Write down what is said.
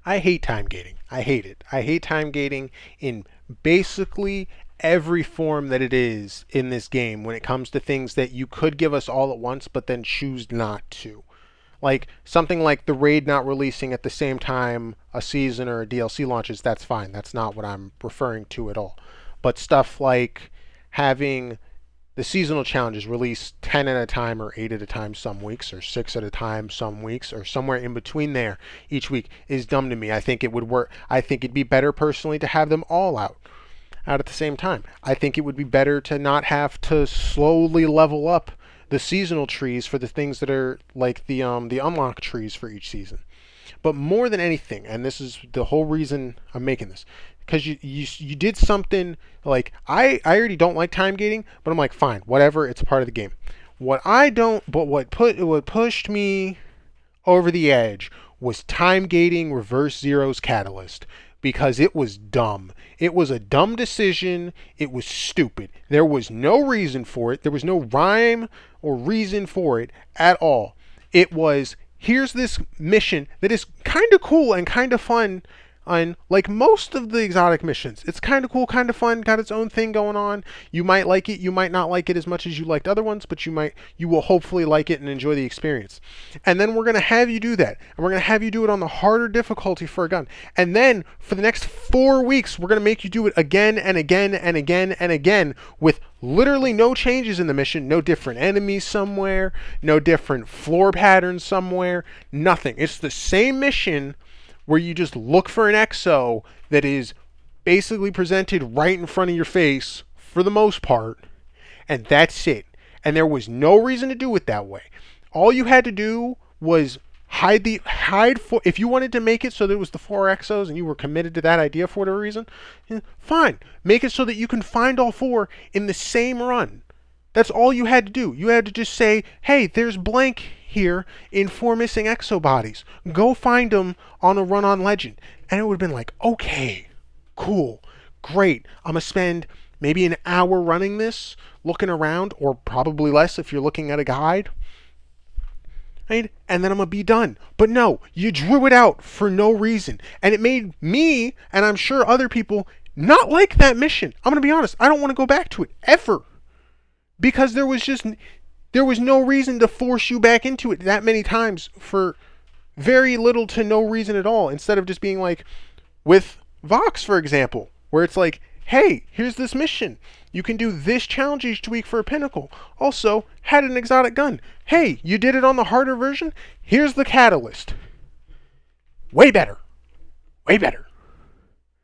I hate time gating. I hate it. I hate time gating in basically every form that it is in this game when it comes to things that you could give us all at once but then choose not to. Like something like the raid not releasing at the same time a season or a DLC launches, that's fine. That's not what I'm referring to at all. But stuff like having the seasonal challenges release 10 at a time or 8 at a time some weeks or 6 at a time some weeks or somewhere in between there each week is dumb to me. I think it would work. I think it'd be better personally to have them all out at the same time. I think it would be better to not have to slowly level up the seasonal trees for the things that are like the unlock trees for each season. But more than anything, and this is the whole reason I'm making this, because you did something like I already don't like time gating, but I'm like fine, whatever, it's a part of the game. What I don't, but what pushed me over the edge was time gating Reverse Zero's Catalyst because it was dumb. It was a dumb decision. It was stupid. There was no reason for it. There was no rhyme or reason for it at all. It was here's this mission that is kind of cool and kind of fun. And like most of the exotic missions, it's kind of cool, kind of fun, got its own thing going on. You might like it, you might not like it as much as you liked other ones, but you will hopefully like it and enjoy the experience. And then we're going to have you do that. And we're going to have you do it on the harder difficulty for a gun. And then for the next 4 weeks, we're going to make you do it again and again and again and again with literally no changes in the mission, no different enemies somewhere, no different floor patterns somewhere, nothing. It's the same mission where you just look for an exo that is basically presented right in front of your face for the most part, and that's it. And there was no reason to do it that way. All you had to do was hide for if you wanted to make it so there was the 4 exos and you were committed to that idea for whatever reason, fine. Make it so that you can find all 4 in the same run. That's all you had to do. You had to just say, hey, there's blank here in 4 missing exo bodies. Go find them on a run on Legend. And it would have been like, okay, cool, great. I'm going to spend maybe an hour running this, looking around, or probably less if you're looking at a guide. Right? And then I'm going to be done. But no, you drew it out for no reason. And it made me, and I'm sure other people, not like that mission. I'm going to be honest. I don't want to go back to it ever. Because there was no reason to force you back into it that many times for very little to no reason at all. Instead of just being like with Vox, for example, where it's like, hey, here's this mission. You can do this challenge each week for a pinnacle. Also, had an exotic gun. Hey, you did it on the harder version? Here's the catalyst. Way better. Way better.